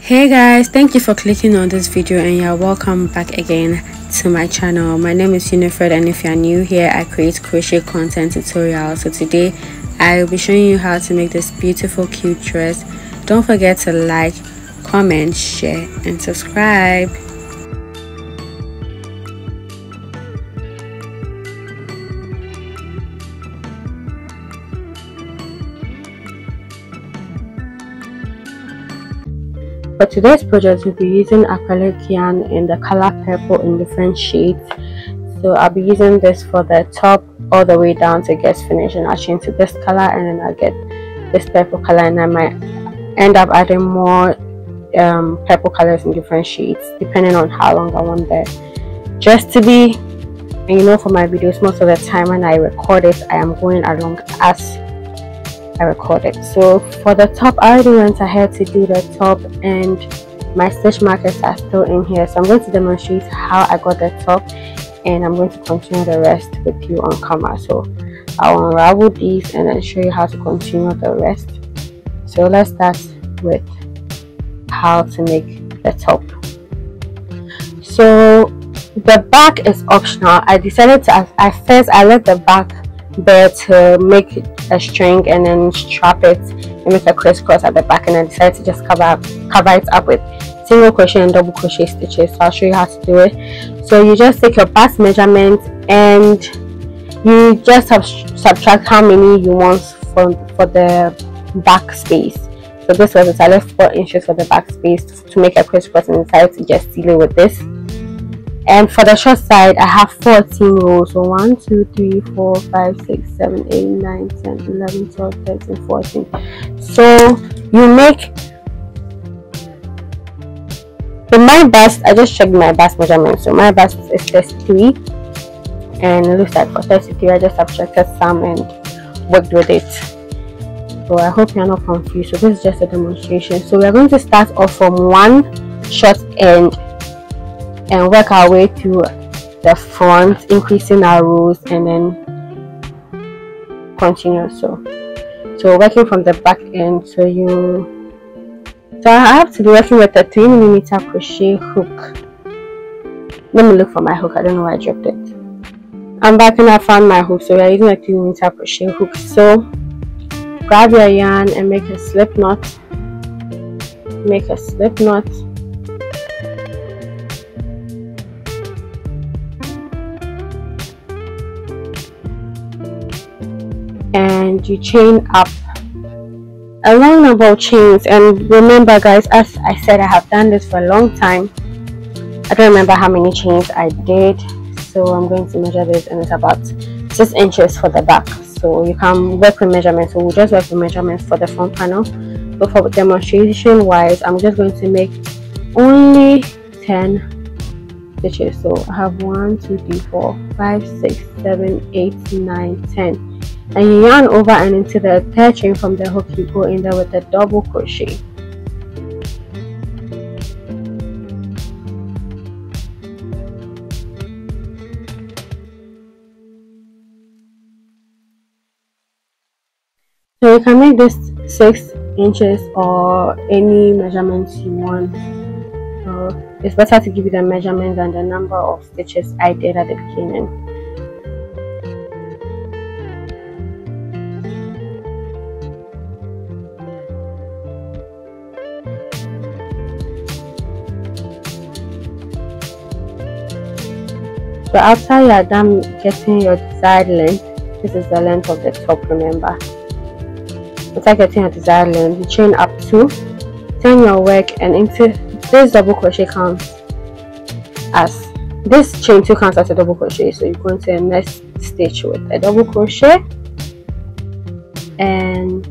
Hey guys, thank you for clicking on this video and you're welcome back again to my channel. My name is Unifred, and if you're new here, I create crochet content tutorials. So today I will be showing you how to make this beautiful cute dress. Don't forget to like, comment, share and subscribe. For today's project, we'll be using acrylic yarn in the color purple in different shades. So I'll be using this for the top all the way down to get finished, and I'll change to this color and then I'll get this purple color, and I might end up adding more purple colors in different shades depending on how long I want the dress to be. And you know, for my videos, most of the time when I record it, I am going along as I recorded. So for the top, I already went ahead to do the top and my stitch markers are still in here, so I'm going to demonstrate how I got the top and I'm going to continue the rest with you on camera. So I'll unravel these and then show you how to continue the rest. So let's start with how to make the top. So the back is optional. I decided to I left the back bare to make a string and then strap it and make a crisscross at the back, and I decided to just cover it up with single crochet and double crochet stitches. So I'll show you how to do it. So you just take your bust measurement and you just subtract how many you want for the back space. So this was it. I left 4 inches for the back space to make a crisscross and decided to just seal it with this. And for the short side, I have 14 rows. So 1, 2, 3, 4, 5, 6, 7, 8, 9, 10, 11, 12, 13, 14. So you make the my bust. I just checked my bust measurement. So my bust is 33, and it looks like for 33, I just subtracted some and worked with it. So I hope you're not confused. So this is just a demonstration. So we're going to start off from one short end and work our way to the front, increasing our rows and then continue. So working from the back end. So I have to be working with a 3mm crochet hook. Let me look for my hook. I don't know why I dropped it. I'm back and I found my hook. So we are using a 3mm crochet hook. So grab your yarn and make a slip knot. And you chain up a long number of chains. And remember guys, as I said, I have done this for a long time. I don't remember how many chains I did, so I'm going to measure this, and it's about 6 inches for the back. So you can work with measurements. So we'll just work with measurements for the front panel. So for demonstration wise, I'm just going to make only 10 stitches. So I have 1, 2, 3, 4, 5, 6, 7, 8, 9, 10. And you yarn over and into the third chain from the hook, you go in there with a double crochet. So you can make this 6 inches or any measurements you want. So it's better to give you the measurement than the number of stitches I did at the beginning. So after you are done getting your desired length, this is the length of the top, remember. After getting your desired length, you chain up 2, turn your work, and into this double crochet counts as this chain 2 counts as a double crochet. So you go into the next stitch with a double crochet and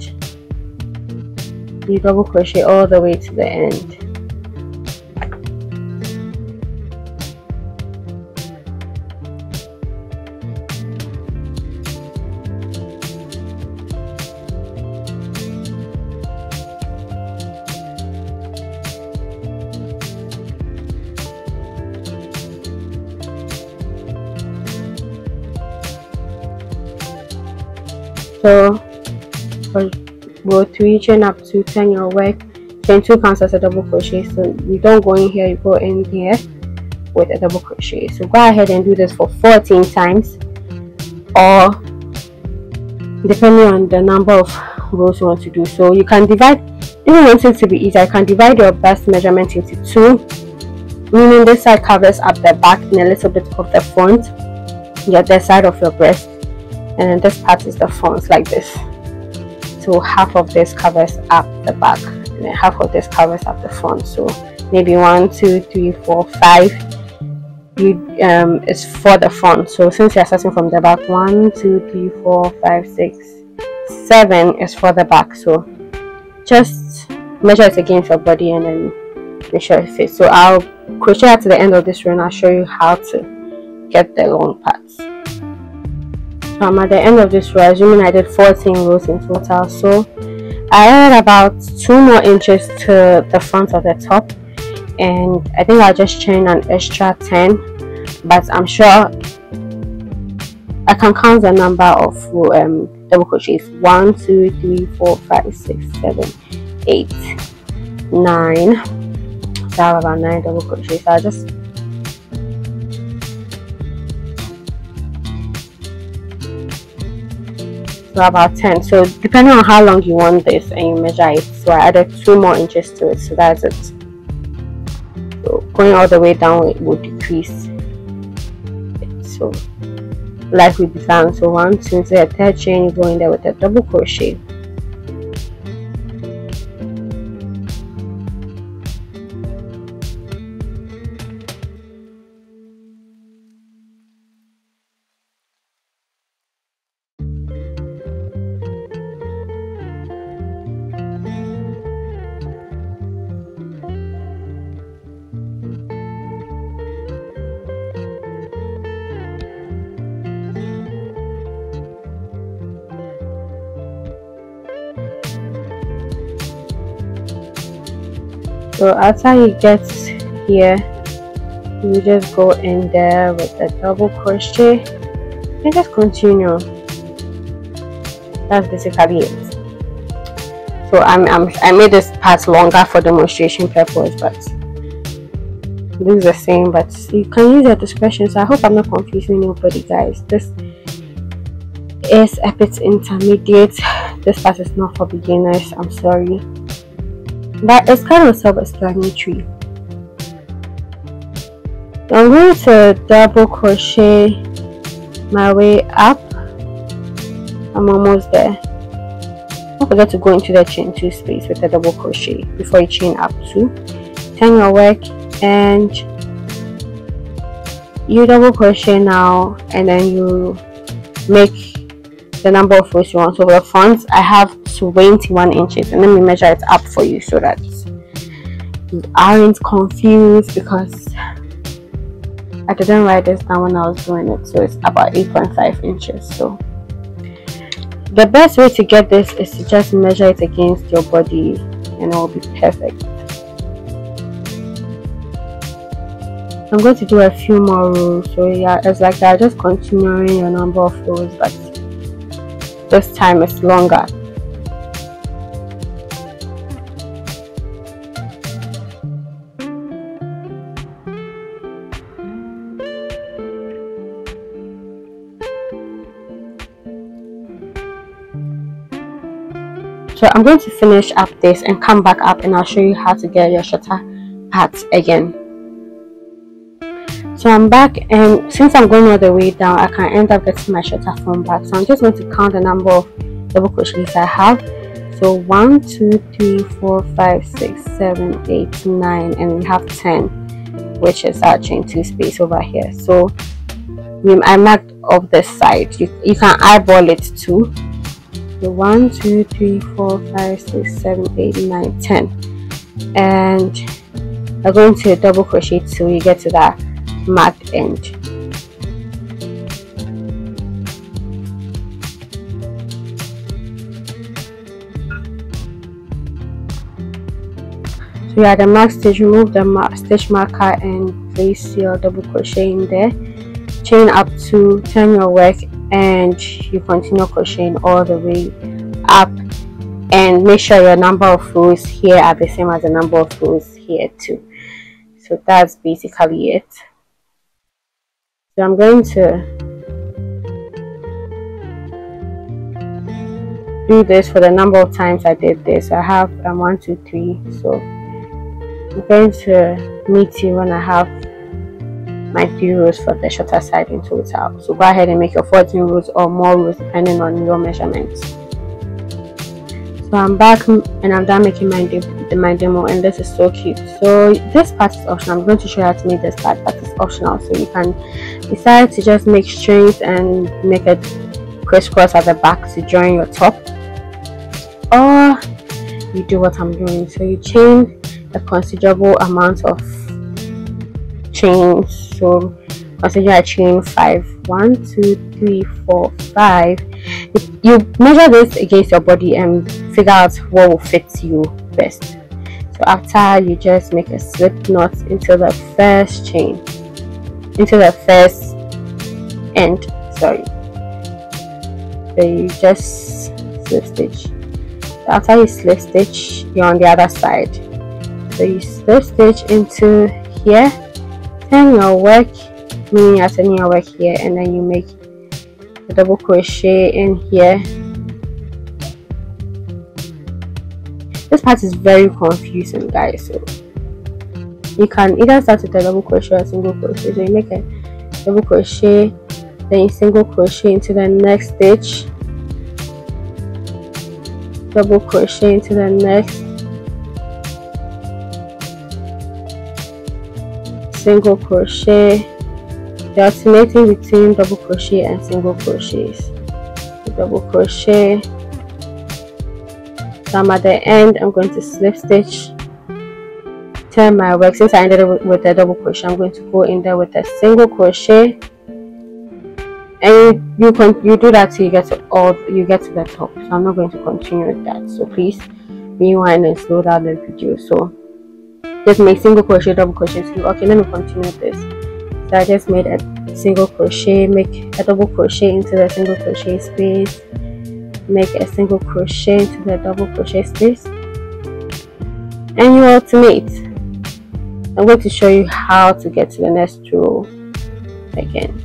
you double crochet all the way to the end. So for row 3, chain up 2, turn your work, chain 2 counts as a double crochet, so you don't go in here, you go in here with a double crochet. So go ahead and do this for 14 times, or depending on the number of rows you want to do. So you can divide, if you want it to be easy, I can divide your bust measurement into 2, meaning this side covers up the back and a little bit of the front, the side of your breast, and then this part is the front, like this. So half of this covers up the back and then half of this covers up the front. So maybe 1, 2, 3, 4, 5 is for the front. So since you're starting from the back, 1, 2, 3, 4, 5, 6, 7 is for the back. So just measure it against your body and then make sure it fits. So I'll crochet at the end of this row and I'll show you how to get the long parts. So I'm at the end of this row, assuming I did 14 rows in total. So I added about 2 more inches to the front of the top, and I think I'll just chain an extra 10, but I'm sure I can count the number of double crochets. 1, 2, 3, 4, 5, 6, 7, 8, 9. So I have about 9 double crochets. So I'll just about 10. So depending on how long you want this and you measure it, so I added 2 more inches to it, so that's it. So going all the way down, it will decrease it. So like we began, so 1, 2, into the 3rd chain, you go in there with a double crochet. So after you get here, you just go in there with a double crochet and just continue. That's basically it. So I made this part longer for demonstration purpose, but it looks the same, but you can use your discretion. So I hope I'm not confusing anybody, guys. This is a bit intermediate. This part is not for beginners, I'm sorry, but it's kind of self-explanatory. So I'm going to double crochet my way up. I'm almost there. Don't forget to go into the chain 2 space with a double crochet before you chain up 2. Turn your work and you double crochet now, and then you make the number of rows you want. So for the front, I have 21 inches, and let me measure it up for you so that you aren't confused, because I didn't write this down when I was doing it. So it's about 8.5 inches. So the best way to get this is to just measure it against your body and it will be perfect. I'm going to do a few more rows. So yeah, it's like that, just continuing your number of rows, but this time it's longer. So I'm going to finish up this and come back up, and I'll show you how to get your shorter parts again. So I'm back, and since I'm going all the way down, I can end up getting my shorter from back. So I'm just going to count the number of double crochets I have. So 1, 2, 3, 4, 5, 6, 7, 8, 9, and we have 10, which is our chain 2 space over here. So I marked off this side. You can eyeball it too. So 1, 2, 3, 4, 5, 6, 7, 8, 9, 10, and I'm going to double crochet till you get to that marked end. So yeah, the mark stitch, remove the stitch marker and place your double crochet in there, chain up to, turn your work, and you continue crocheting all the way up and make sure your number of rows here are the same as the number of rows here too. So that's basically it. So I'm going to do this for the number of times I did this. I have 1, 2, 3. So I'm going to meet you when I have my 3 rows for the shorter side in total. So go ahead and make your 14 rows or more rows depending on your measurements. So I'm back and I'm done making my demo, and this is so cute. So this part is optional. I'm going to show you how to make this part, but it's optional. So you can decide to just make strings and make a crisscross at the back to join your top, or you do what I'm doing. So you chain a considerable amount of chains. So consider a chain 5. 1, 2, 3, 4, 5. You measure this against your body and figure out what will fit you best. So after, you just make a slip knot into the first chain, into the first end, sorry. So you just slip stitch. So after you slip stitch, you're on the other side. So you slip stitch into here, turn your work, meaning you're turning your work here, and then you make a double crochet in here. This part is very confusing, guys, so you can either start with a double crochet or a single crochet. So you make a double crochet, then you single crochet into the next stitch, double crochet into the next, single crochet. You're alternating between double crochet and single crochets. So double crochet. So I'm at the end. I'm going to slip stitch, turn my work. Since I ended it with a double crochet, I'm going to go in there with a single crochet, and you do that till you get to the top. So I'm not going to continue with that. So please rewind and slow down the video. So just make single crochet, double crochet, single. Okay, let me continue with this. So I just made a single crochet, make a double crochet into the single crochet space, make a single crochet into the double crochet space, and you alternate. I'm going to show you how to get to the next row again.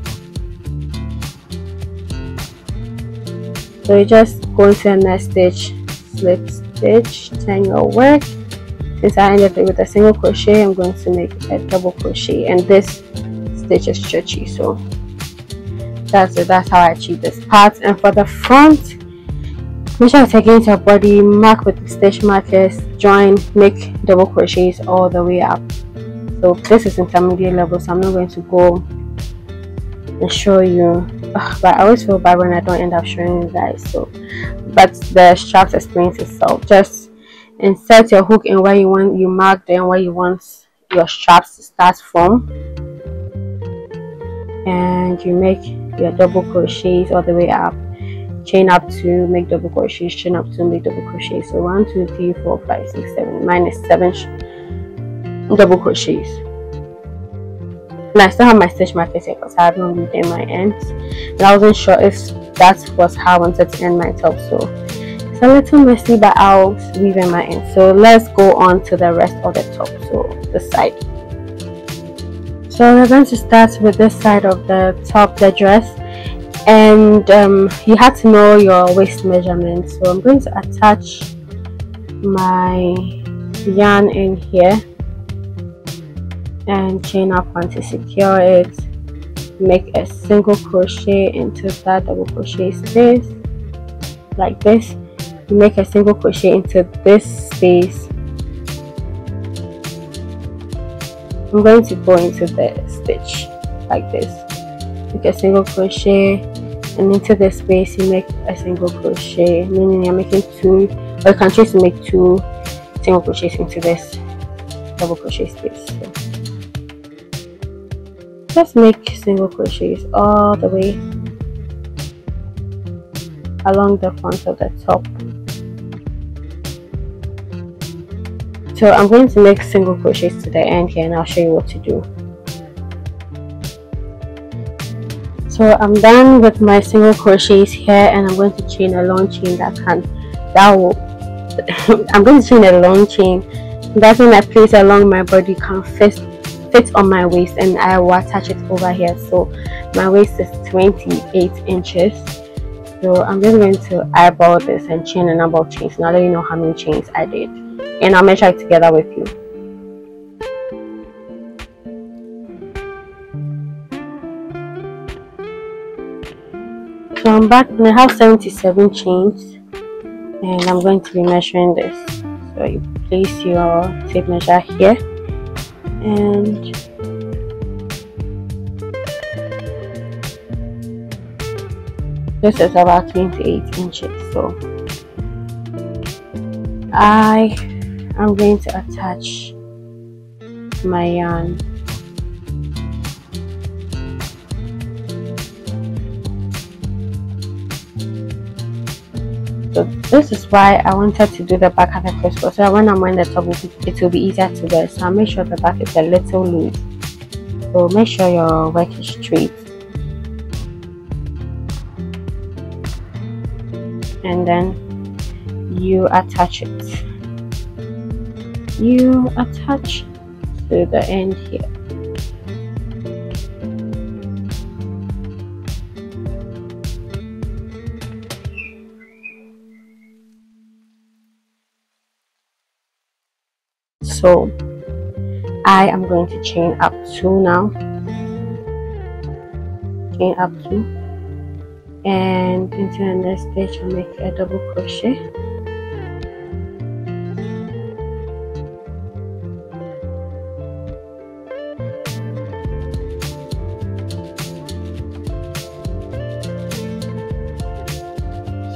So you just go into the next stitch, slip stitch, turn your work. Since I ended it with a single crochet, I'm going to make a double crochet, and this stitch is stretchy, so that's it. That's how I achieve this part. And for the front, make sure it's against your body, mark with the stitch markers, join, make double crochets all the way up. So this is intermediate level, so I'm not going to go and show you. But I always feel bad when I don't end up showing you guys. So, but the straps explains itself. Just insert your hook in where you want, you mark then where you want your straps to start from, and you make your double crochets all the way up, chain up 2, make double crochets, chain up 2, make double crochets. So 1, 2, 3, 4, 5, 6, 7, minus 7 double crochets. And I still have my stitch markers here because I haven't read in my ends, and I wasn't sure if that was how I wanted to end my top. So it's a little messy, but I'll weave in my ends. So let's go on to the rest of the top, so the side. So we're going to start with this side of the top, the dress, and you have to know your waist measurement. So I'm going to attach my yarn in here and chain up one to secure it, make a single crochet into that double crochet space like this, you make a single crochet into this space. I'm going to go into the stitch like this, make a single crochet, and into the space you make a single crochet, meaning you're making 2, or you can choose to make 2 single crochets into this double crochet space. So just make single crochets all the way along the front of the top. So I'm going to make single crochets to the end here, and I'll show you what to do. So I'm done with my single crochets here, and I'm going to chain a long chain that will I'm going to chain a long chain. That's when I place it along my body can fit on my waist, and I will attach it over here. So my waist is 28 inches. So I'm just going to eyeball this and chain a number of chains. Now let you know how many chains I did, and I'll measure it together with you. So I'm back and I have 77 chains, and I'm going to be measuring this. So you place your tape measure here, and this is about 28 inches. So I am going to attach my yarn. So this is why I wanted to do the back at the crisscross, so that when I'm wearing the top, it will be easier to wear. So I'll make sure the back is a little loose. So make sure your work is straight. And then you attach it. You attach to the end here. So I am going to chain up 2 now. Chain up 2, and into the next stitch I'll make a double crochet.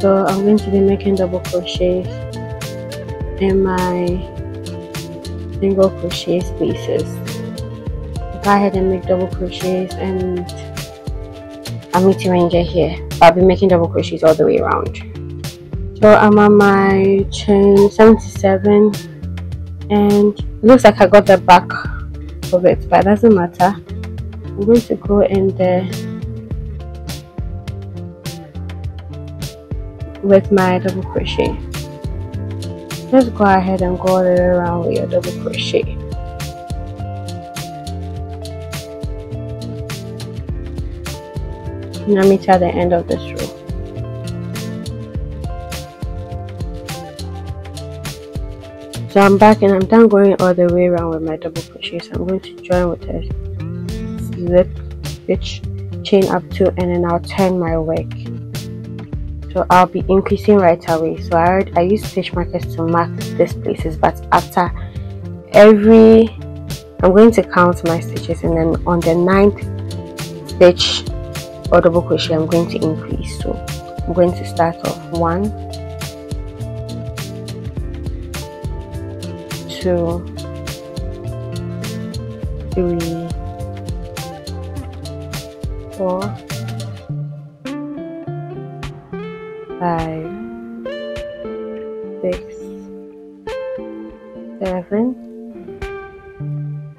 So I'm going to be making double crochets in my single crochet spaces. Go ahead and make double crochets, and I'll meet you when you get here. I'll be making double crochets all the way around. So I'm on my chain 77, and it looks like I got the back of it, but it doesn't matter. I'm going to go in there with my double crochet. Just go ahead and go all the way around with your double crochet. Now meet at the end of this row. So I'm back and I'm done going all the way around with my double crochet. So I'm going to join with a slip stitch, chain up 2, and then I'll turn my work. So I'll be increasing right away. So I use stitch markers to mark these places, but after every, I'm going to count my stitches, and then on the 9th stitch or double crochet I'm going to increase. So I'm going to start off 1, 2, 3, 4, 5, 6, 7,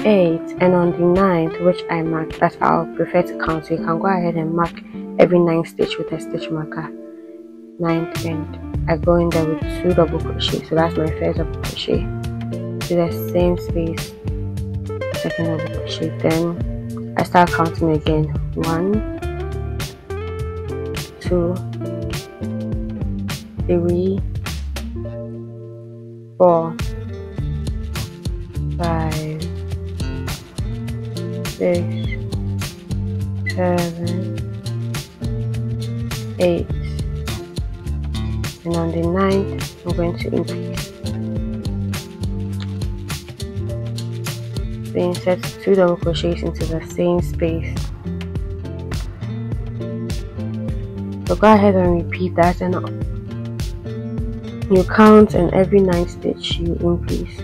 8, and on the 9th, which I marked, that I'll prefer to count, so you can go ahead and mark every 9th stitch with a stitch marker. 9th, and I go in there with 2 double crochets. So that's my first double crochet to the same space, second double crochet. Then I start counting again. 1, 2, 3, 4, 5, 6, 7, 8, and on the 9th I'm going to increase. So insert 2 double crochets into the same space. So go ahead and repeat that, and you count, and every 9th stitch you increase.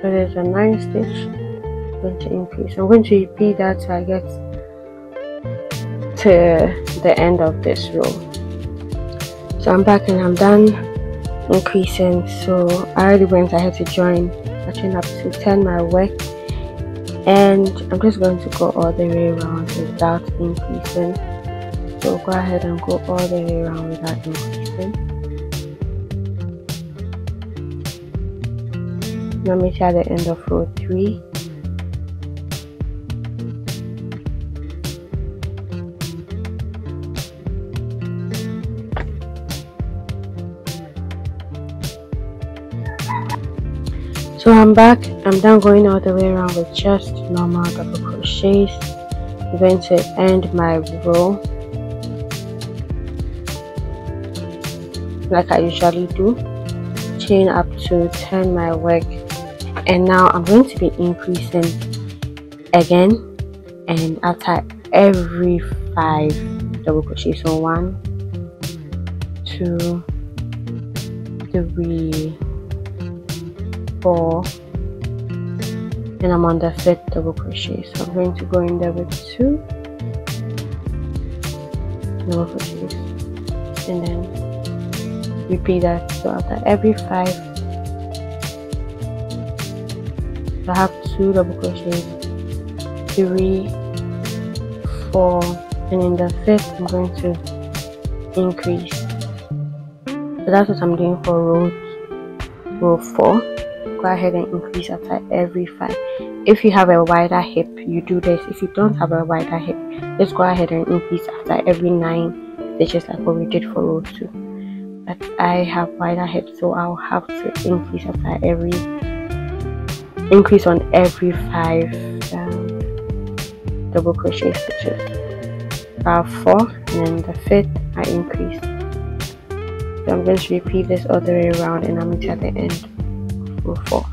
So there's a 9th stitch, going to increase. I'm going to repeat that till I get to the end of this row. So I'm back and I'm done increasing. So I already went ahead to join. I chain up to 10 my work, and I'm just going to go all the way around without increasing. So go ahead and go all the way around without increasing. Now meet at the end of row 3. So I'm back. I'm done going all the way around with just normal double crochets. I'm going to end my row like I usually do. Chain up to 10 my work, and now I'm going to be increasing again, and after every 5 double crochets. So 1, 2, 3, 4, and I'm on the 5th double crochet. So I'm going to go in there with 2 double crochets, and then repeat that. So after every 5, I have 2 double crochets, 3, 4, and in the 5th I'm going to increase. So that's what I'm doing for row 4. Go ahead and increase after every 5. If you have a wider hip, you do this. If you don't have a wider hip, just go ahead and increase after every 9 stitches, like what we did for row 2. But I have wider hips, so I'll have to increase after increase on every 5 double crochet stitches. I have 4, and then the 5th I increase. So I'm going to repeat this all the way around, and I'm at the end. Row 4.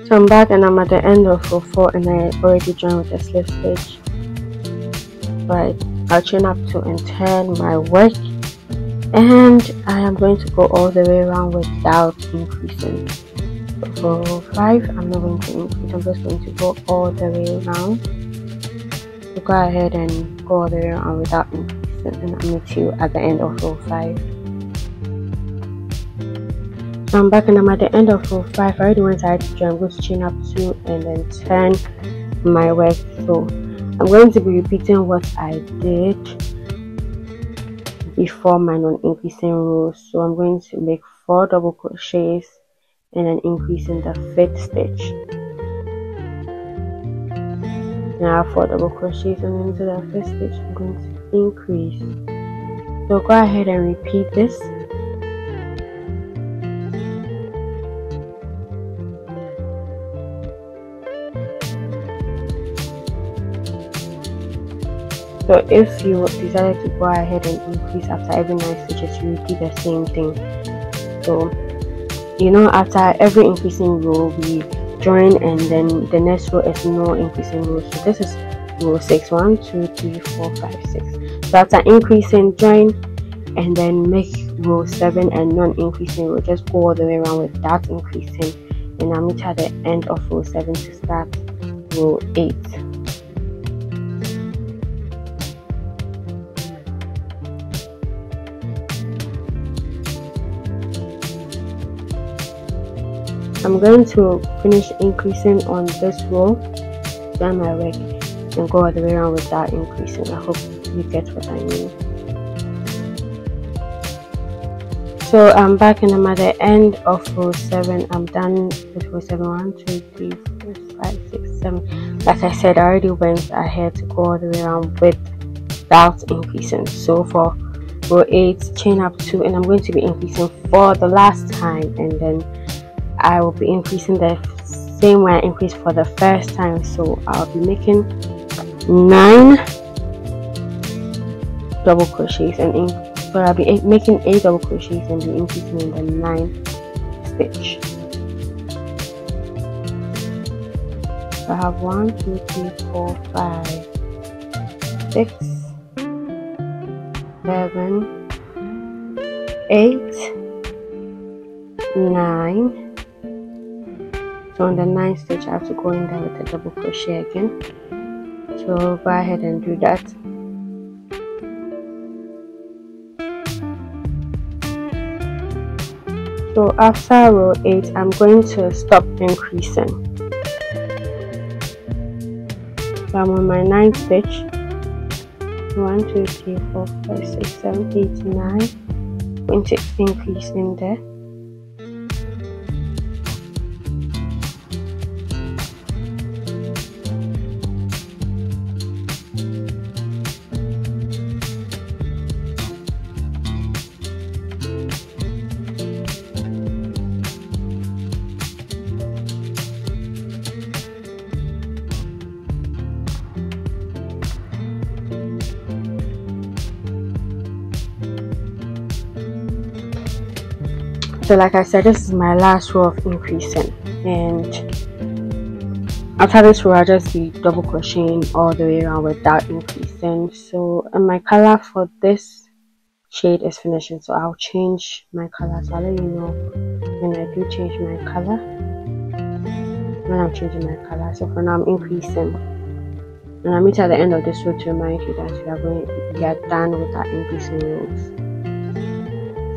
So I'm back and I'm at the end of row 4, and I already joined with a slip stitch. But I'll chain up to and 10 my work, and I am going to go all the way around without increasing. So for row 5, I'm not going to increase. I'm just going to go all the way around. So go ahead and go all the way around without increasing, and I'll meet you at the end of row 5. I'm back and I'm at the end of row 5. I already went ahead to join. I'm going to chain up 2 and then 10 my work. So I'm going to be repeating what I did before my non-increasing rows. So I'm going to make 4 double crochets and then increase in the 5th stitch. Now 4 double crochets, and into the 5th stitch I'm going to increase. So go ahead and repeat this. So if you decided to go ahead and increase after every 9 stitches, you repeat the same thing. So after every increasing row we join, and then the next row is no increasing row. So this is row 6. 1, 2, 3, 4, 5, 6. So after increasing, join, and then make row 7 and non-increasing row. Just go all the way around without increasing, and I'll meet at the end of row 7 to start row 8. I'm going to finish increasing on this row, join my work, and go all the way around without increasing. I hope you get what I mean. So I'm back and I'm at the end of row 7. I'm done with row 7. 1, 2, 3, 4, 5, 6, 7. Like I said, I already went ahead to go all the way around without increasing. So for row 8, chain up 2, and I'm going to be increasing for the last time, and then I will be increasing the same way I increased for the first time. So I'll be making 9 double crochets, and so I'll be making 8 double crochets and be increasing in the 9th stitch. So I have 1, 2, 3, 4, 5, 6, 7, 8, 9. So So on the 9th stitch I have to go in there with a double crochet again. So go ahead and do that. So after row 8 I'm going to stop increasing. So I'm on my 9th stitch. 1 2 3 4 5 6 7 8 9. I'm going to increase in there. So like I said, this is my last row of increasing, and after this row I'll just be double crocheting all the way around without increasing. So and my color for this shade is finishing, so I'll change my color. So I'll let you know when I do change my color, when I'm changing my color. So for now I'm increasing, and I'll meet at the end of this row to remind you that we are done with our increasing rows.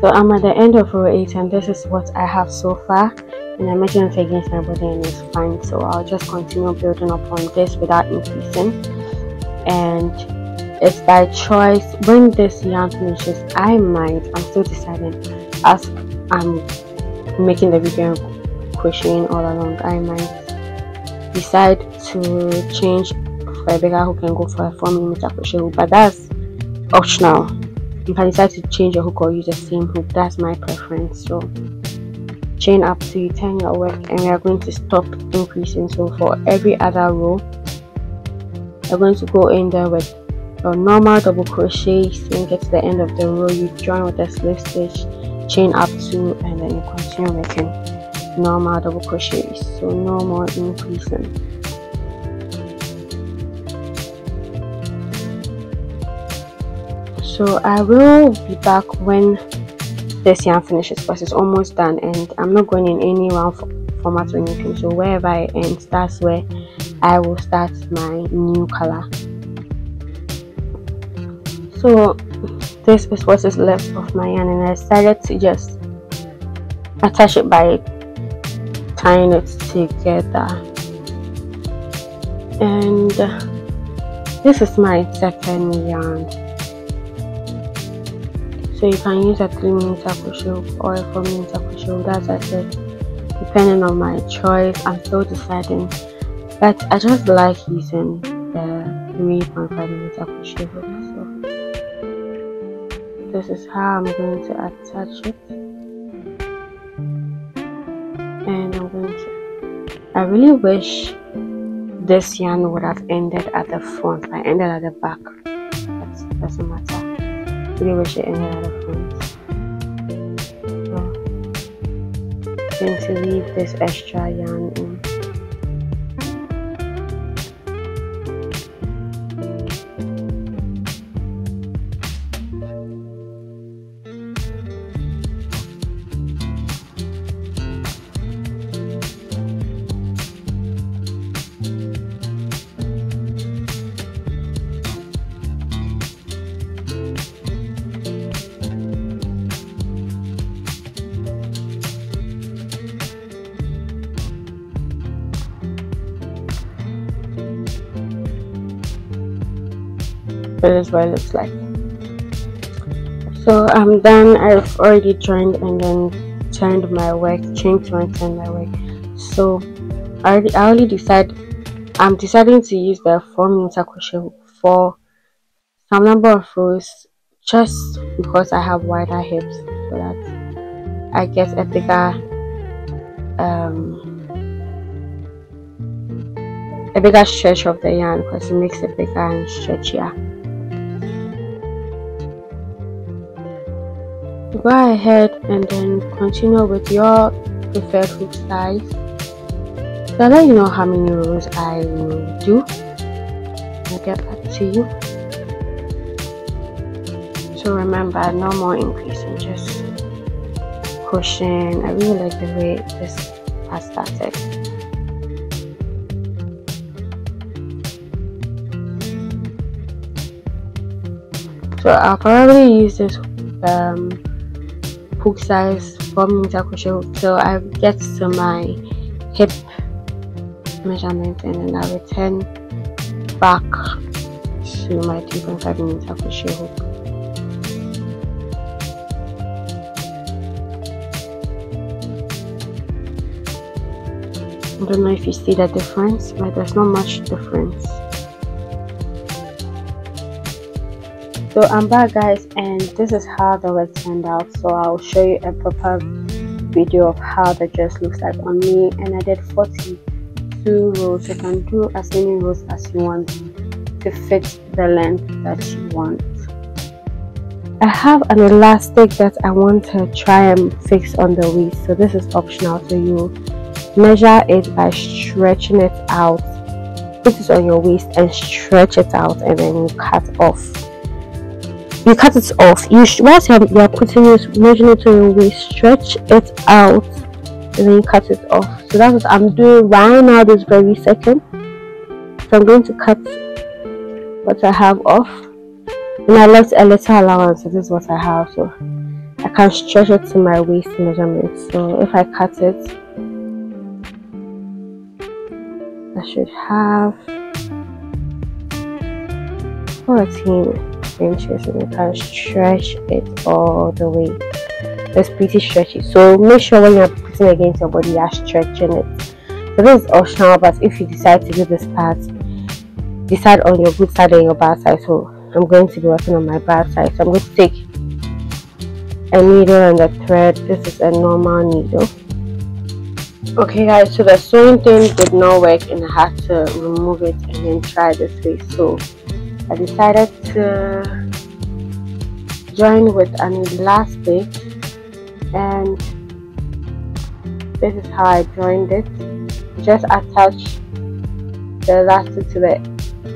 So I'm at the end of row 8 and this is what I have so far, and I'm measuring it against my body and it's fine. So I'll just continue building upon this without increasing, and it's by choice. When this yarn finishes, I'm still deciding as I'm making the video and crocheting all along, I might decide to change for a bigger hook and go for a 4mm crochet hook, but that's optional. You can decide to change your hook or use the same hook. That's my preference. So chain up till you turn your work, and we are going to stop increasing. So for every other row you're going to go in there with your normal double crochet. So when you get to the end of the row, you join with a slip stitch, chain up 2, and then you continue making normal double crochets. So no more increasing. So I will be back when this yarn finishes because it's almost done, and I'm not going in any round format or anything. So wherever I end, that's where I will start my new color. So this is what is left of my yarn, and I decided to just attach it by tying it together. And this is my second yarn. So you can use a 3mm crochet hook or a 4mm crochet hook. As I said, depending on my choice, I'm still deciding, but I just like using the 3.5mm crochet hook. So this is how I'm going to attach it, and I'm going to, I really wish this yarn would have ended at the front. I ended at the back, but doesn't matter. I really wish it ended at the front. So I'm going to leave this extra yarn in. This is what it looks like. So I'm done. I've already joined and then turned my work, chain to and turned my work. So I'm deciding to use the 4mm crochet hook for some number of rows, just because I have wider hips, so that I get a bigger stretch of the yarn, because it makes it bigger and stretchier. Go ahead and then continue with your preferred hook size. So I'll let you know how many rows I will do. I'll get back to you. So remember, no more increasing, just crocheting. I really like the way this has started. So I'll probably use this hook size 4mm crochet hook till I get to my hip measurement, and then I'll return back to my 3.5mm crochet hook. I don't know if you see the difference, but there's not much difference. So I'm back, guys, and this is how the work turned out. So I'll show you a proper video of how the dress looks like on me. And I did 42 rows. You can do as many rows as you want to fit the length that you want. I have an elastic that I want to try and fix on the waist, so this is optional. So you measure it by stretching it out, put it on your waist and stretch it out, and then you cut off. You cut it off. Whilst you're putting it, measuring it on your waist, stretch it out, and then you cut it off. So that's what I'm doing right now, this very second. So I'm going to cut what I have off, and I left a little allowance. So this is what I have, so I can stretch it to my waist measurement. So if I cut it, I should have 14 inches, and you can stretch it all the way. It's pretty stretchy, so make sure when you're putting it against your body, you're stretching it. So this is optional, but if you decide to do this part, decide on your good side and your bad side. So I'm going to be working on my bad side, so I'm going to take a needle and a thread. This is a normal needle. Okay, guys, so the sewing thing did not work and I had to remove it and then try this way. So I decided to join with an elastic, and this is how I joined it. Just attach the elastic to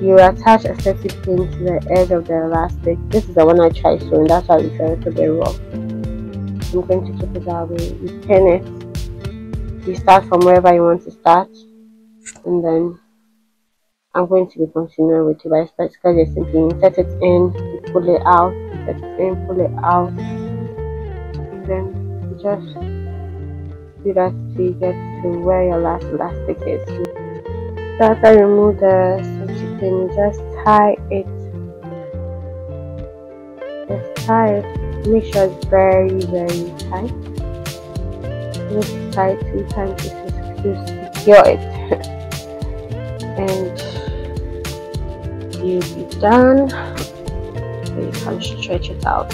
you attach a safety pin to the edge of the elastic. This is the one I tried sewing, that's why it's a little bit rough. I'm going to keep it that way. You pin it. You start from wherever you want to start, and then I'm going to be continuing with it, but it's basically simply insert it in, you pull it out, insert it in, pull it out, and then just do that till you get to where your last elastic is. So after you remove the safety pin, you just tie it. Just tie it. Make sure it's very, very tight. Just tie it 2 times to secure it. And you'll be done. So you can stretch it out.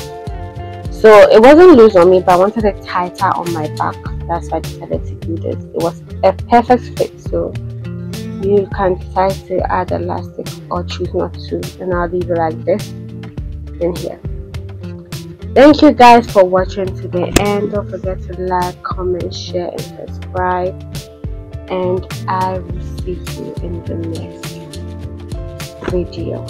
So it wasn't loose on me, but I wanted it tighter on my back. That's why I decided to do this. It was a perfect fit. So you can decide to add elastic or choose not to, and I'll leave it like this in here. Thank you guys for watching to the end. Don't forget to like, comment, share and subscribe, and I will see you in the next video.